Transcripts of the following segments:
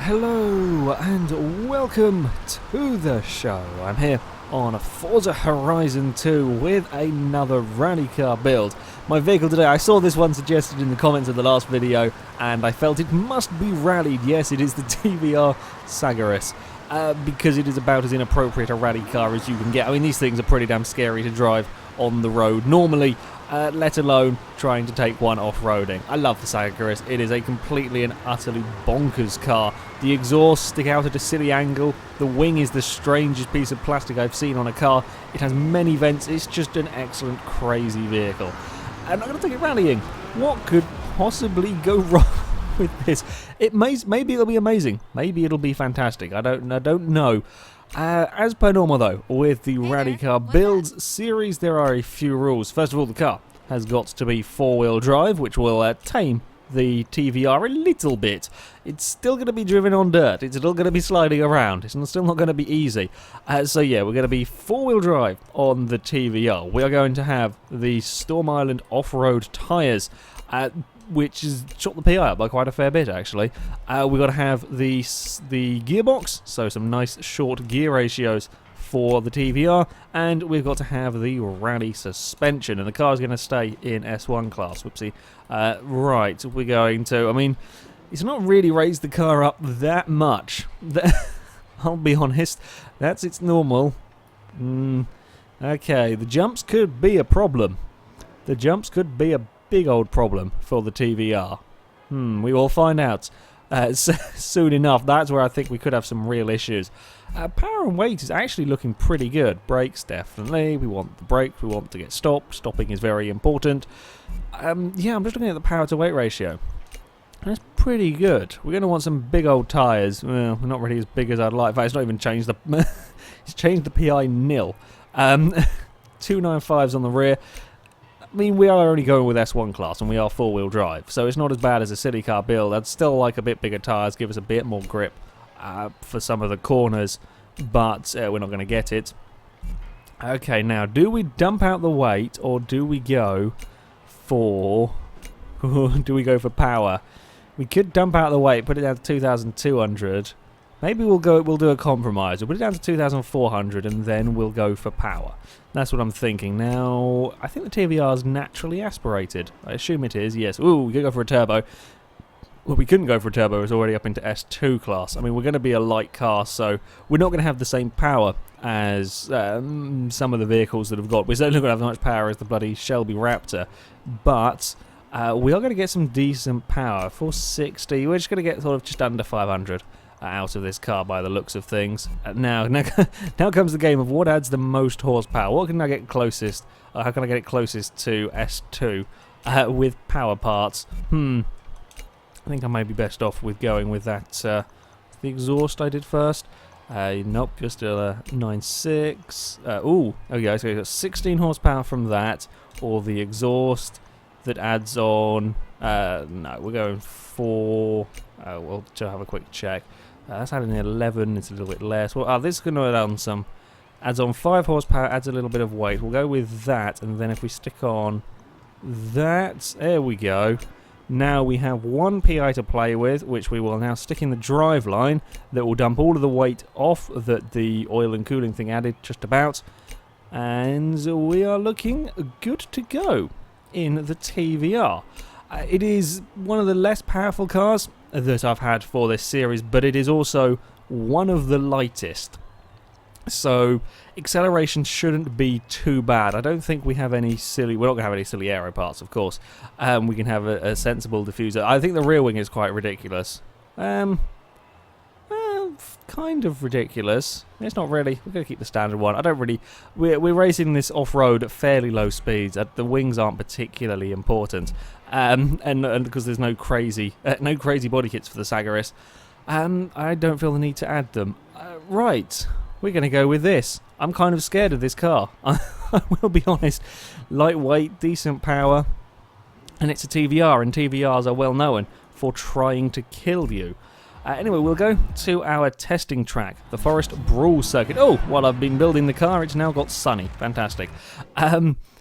Hello and welcome to the show. I'm here on Forza Horizon 2 with another rally car build. My vehicle today, I saw this one suggested in the comments of the last video and I felt it must be rallied. Yes, it is the TVR Sagaris. Because it is about as inappropriate a rally car as you can get. I mean, these things are pretty damn scary to drive on the road normally, let alone trying to take one off-roading. I love the Sagaris. It is a completely and utterly bonkers car. The exhausts stick out at a silly angle. The wing is the strangest piece of plastic I've seen on a car. It has many vents. It's just an excellent, crazy vehicle. I'm not going to take it rallying. What could possibly go wrong with this? Maybe it'll be amazing. Maybe it'll be fantastic. I don't know. As per normal though, with the rally car builds series, there are a few rules. First of all, the car has got to be four-wheel drive, which will tame the TVR a little bit. It's still going to be driven on dirt. It's still going to be sliding around. It's still not going to be easy. So yeah, we're going to be four-wheel drive on the TVR. We are going to have the Storm Island off-road tyres, which has shot the PI up by quite a fair bit, actually. We've got to have the gearbox, so some nice short gear ratios for the TVR, and we've got to have the rally suspension, and the car's going to stay in S1 class. Whoopsie. Right, we're going to, I mean, it's not really raised the car up that much. I'll be honest, that's its normal. Okay, the jumps could be a problem. The jumps could be a big old problem for the TVR. We will find out soon enough. That's where I think we could have some real issues. Power and weight is actually looking pretty good. Brakes, definitely. We want the brake. We want to get stopped. Stopping is very important. Yeah, I'm just looking at the power to weight ratio. That's pretty good. We're going to want some big old tyres. Well, not really as big as I'd like. In fact, it's not even changed the... it's changed the PI nil. 295s on the rear. I mean, we are only going with S1 class and we are four-wheel drive, so it's not as bad as a city car build. I'd still like a bit bigger tyres, give us a bit more grip for some of the corners, but we're not going to get it. Okay, now, do we dump out the weight or do we go for... do we go for power? We could dump out the weight, put it down to 2,200. Maybe we'll do a compromise. We'll put it down to 2,400 and then we'll go for power. That's what I'm thinking. Now, I think the TVR is naturally aspirated. I assume it is, yes. Ooh, we could go for a turbo. Well, we couldn't go for a turbo. It's already up into S2 class. I mean, we're going to be a light car, so we're not going to have the same power as some of the vehicles that have got. We're certainly not going to have as much power as the bloody Shelby Raptor, but we are going to get some decent power. 460, we're just going to get sort of just under 500. Out of this car by the looks of things. Now comes the game of what adds the most horsepower. What can I get closest? How can I get it closest to S2 with power parts? I think I may be best off with going with that. The exhaust I did first. Nope, just a 9.6. Ooh, there we go. So we've got 16 horsepower from that, or the exhaust that adds on. No, we're going for. We'll just have a quick check. That's adding 11, it's a little bit less. Well, this is going to add on some. Adds on 5 horsepower, adds a little bit of weight. We'll go with that, and then if we stick on that, there we go. Now we have 1 PI to play with, which we will now stick in the drive line that will dump all of the weight off that the oil and cooling thing added just about. And we are looking good to go in the TVR. It is one of the less powerful cars that I've had for this series, but it is also one of the lightest. So acceleration shouldn't be too bad. I don't think we have any silly... We're not going to have any silly aero parts, of course. We can have a sensible diffuser. I think the rear wing is quite ridiculous. Kind of ridiculous. It's not really. We're going to keep the standard one. I don't really... We're racing this off-road at fairly low speeds. The wings aren't particularly important. And because there's no crazy body kits for the Sagaris, I don't feel the need to add them. Right. We're going to go with this. I'm kind of scared of this car. I will be honest. Lightweight, decent power, and it's a TVR, and TVRs are well known for trying to kill you. Anyway, we'll go to our testing track, the Forest Brawl Circuit. Oh, while I've been building the car, it's now got sunny. Fantastic.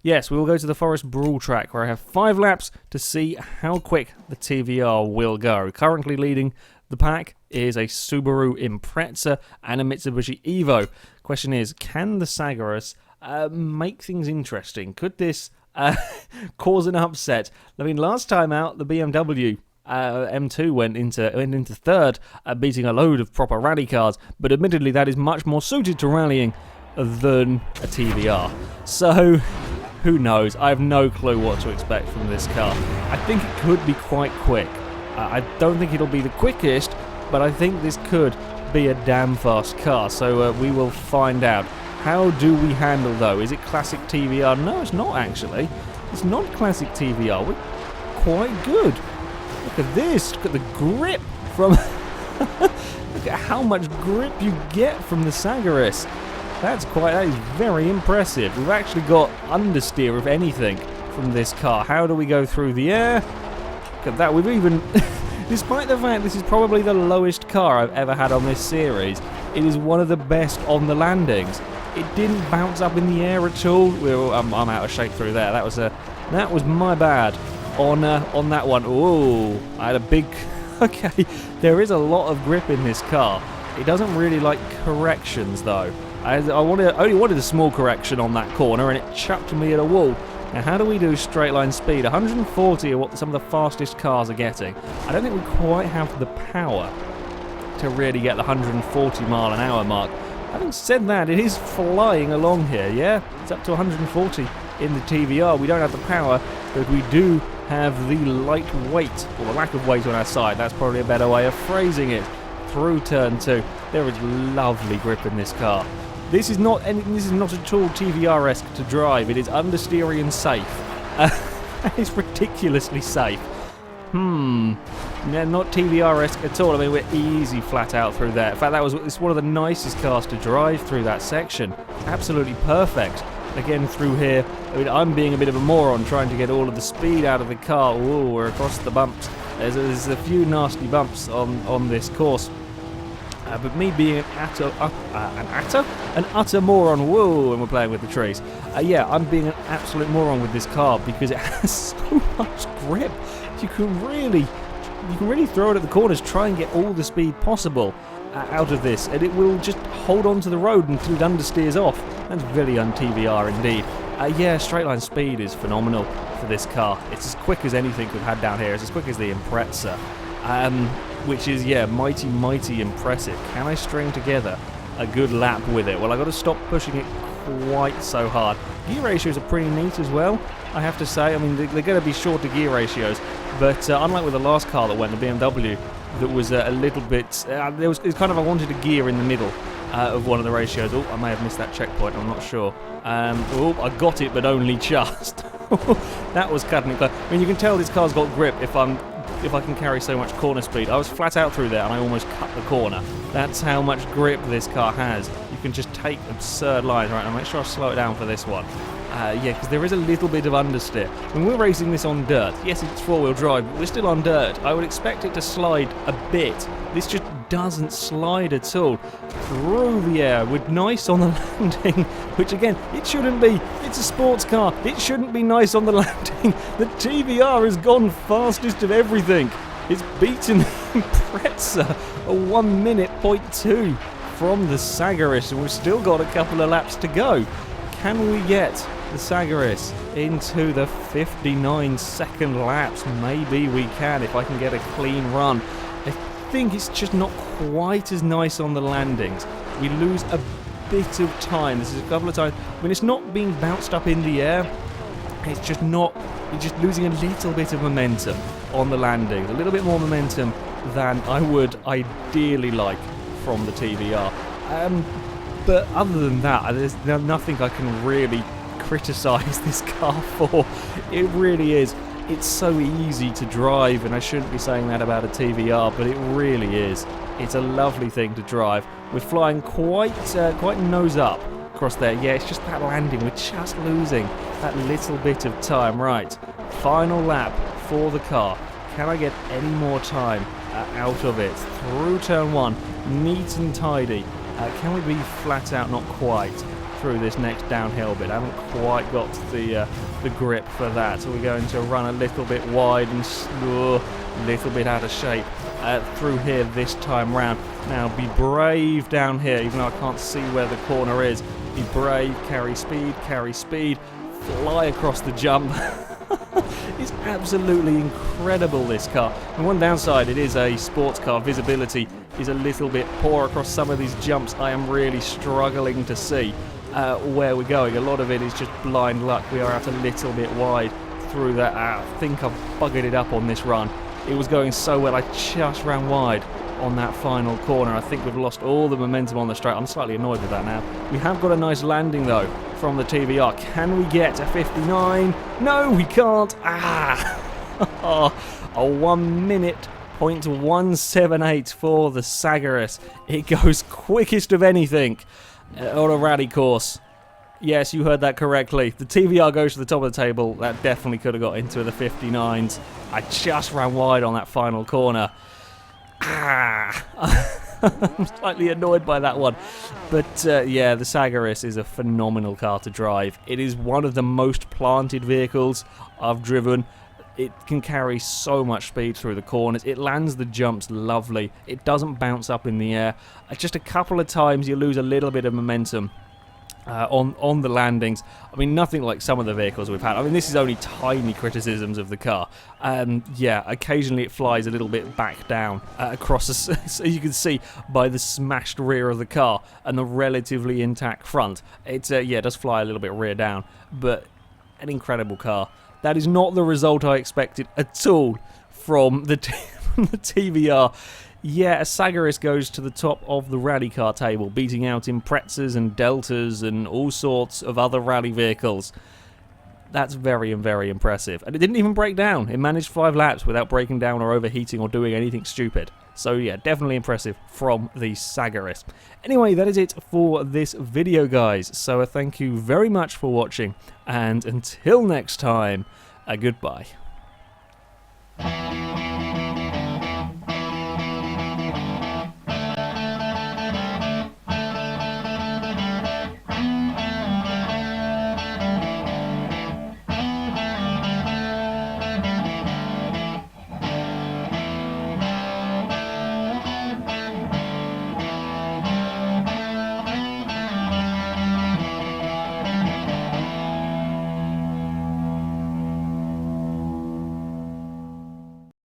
Yes, we will go to the Forest Brawl track, where I have 5 laps to see how quick the TVR will go. Currently leading the pack is a Subaru Impreza and a Mitsubishi Evo. Question is, can the Sagaris make things interesting? Could this cause an upset? I mean, last time out, the BMW M2 went into third, beating a load of proper rally cars, but admittedly that is much more suited to rallying than a TVR. So, who knows? I have no clue what to expect from this car. I think it could be quite quick. I don't think it'll be the quickest, but I think this could be a damn fast car, so we will find out. How do we handle, though? Is it classic TVR? No, it's not actually. It's not classic TVR. We're quite good. Look at this. Look at the grip from... Look at how much grip you get from the Sagaris. That is very impressive. We've actually got understeer, if anything, from this car. How do we go through the air? Look at that. We've even... Despite the fact this is probably the lowest car I've ever had on this series, it is one of the best on the landings. It didn't bounce up in the air at all. I'm out of shape through there. That was my bad on that one. Oh, I had a big... Okay, there is a lot of grip in this car. It doesn't really like corrections, though. I only wanted a small correction on that corner, and it chucked me at a wall. Now, how do we do straight line speed? 140 are what some of the fastest cars are getting. I don't think we quite have the power to really get the 140 mile an hour mark. Having said that, it is flying along here, yeah? It's up to 140 in the TVR. We don't have the power, but we do have the light weight, or the lack of weight on our side. That's probably a better way of phrasing it. Through turn 2, there is lovely grip in this car. This is not at all TVR-esque to drive. It is understeery and safe. It's ridiculously safe. Yeah, not TVR-esque at all. I mean, we're easy flat out through there. In fact, it's one of the nicest cars to drive through that section. Absolutely perfect. Again, through here, I mean, I'm being a bit of a moron trying to get all of the speed out of the car. Ooh, we're across the bumps. There's a few nasty bumps on this course. But me being an utter moron, whoa, and we're playing with the trees. Yeah, I'm being an absolute moron with this car because it has so much grip. You can really throw it at the corners, try and get all the speed possible out of this, and it will just hold on to the road until it understeers off. That's very un-TVR indeed. Yeah, straight line speed is phenomenal for this car. It's as quick as anything we've had down here. It's as quick as the Impreza. Which is, yeah, mighty impressive. Can I string together a good lap with it? Well, I've got to stop pushing it quite so hard. Gear ratios are pretty neat as well, I have to say. I mean, they're going to be shorter gear ratios, but unlike with the last car that went, the BMW, that was a little bit... it was kind of, I wanted a gear in the middle of one of the ratios. Oh, I may have missed that checkpoint, I'm not sure. Oh, I got it, but only just. That was cutting it close. I mean, you can tell this car's got grip if I can carry so much corner speed. I was flat out through there and I almost cut the corner. That's how much grip this car has. You can just take absurd lines. Right, I'll make sure I slow it down for this one. Yeah, because there is a little bit of understeer. When we're racing this on dirt, yes, it's four-wheel drive, but we're still on dirt. I would expect it to slide a bit. This just doesn't slide at all. Through the air, with nice on the landing, which again, it shouldn't be. It's a sports car. It shouldn't be nice on the landing. The TVR has gone fastest of everything. It's beaten the Impreza a 1 minute 0.2 from the Sagaris, and we've still got a couple of laps to go. Can we get the Sagaris into the 59-second laps? Maybe we can if I can get a clean run. I think it's just not quite as nice on the landings. We lose a bit of time. This is a couple of times. I mean, it's not being bounced up in the air. It's just not. You're just losing a little bit of momentum on the landings. A little bit more momentum than I would ideally like from the TVR. But other than that, there's nothing I can really criticise this car for. It really is. It's so easy to drive, and I shouldn't be saying that about a TVR, but it really is. It's a lovely thing to drive. We're flying quite nose up across there. Yeah, it's just that landing. We're just losing that little bit of time. Right, final lap for the car. Can I get any more time out of it. Through turn 1, neat and tidy. Can we be flat out? Not quite. Through this next downhill bit. I haven't quite got the grip for that. So we're going to run a little bit wide and a little bit out of shape through here this time round. Now be brave down here, even though I can't see where the corner is. Be brave, carry speed, fly across the jump. It's absolutely incredible, this car. And one downside, it is a sports car. Visibility is a little bit poor across some of these jumps. I am really struggling to see where we're going. A lot of it is just blind luck. We are out a little bit wide through that. I think I've buggered it up on this run. It was going so well, I just ran wide on that final corner. I think we've lost all the momentum on the straight. I'm slightly annoyed with that now. We have got a nice landing though from the TVR. Can we get a 59? No, we can't. A 1 minute .178 for the Sagaris. It goes quickest of anything on a rally course. Yes, you heard that correctly. The TVR goes to the top of the table. That definitely could have got into the 59s. I just ran wide on that final corner. I'm slightly annoyed by that one. But yeah, the Sagaris is a phenomenal car to drive. It is one of the most planted vehicles I've driven. It can carry so much speed through the corners. It lands the jumps lovely. It doesn't bounce up in the air. Just a couple of times you lose a little bit of momentum on the landings. I mean, nothing like some of the vehicles we've had. I mean, this is only tiny criticisms of the car. Yeah, occasionally it flies a little bit back down across, so you can see by the smashed rear of the car and the relatively intact front. It yeah, does fly a little bit rear down, but an incredible car. That is not the result I expected at all from the TVR. Yeah, a Sagaris goes to the top of the rally car table, beating out Imprezas and Deltas and all sorts of other rally vehicles. That's very, very impressive. And it didn't even break down. It managed 5 laps without breaking down or overheating or doing anything stupid. So yeah, definitely impressive from the Sagaris. Anyway, that is it for this video, guys. So thank you very much for watching. And until next time, goodbye.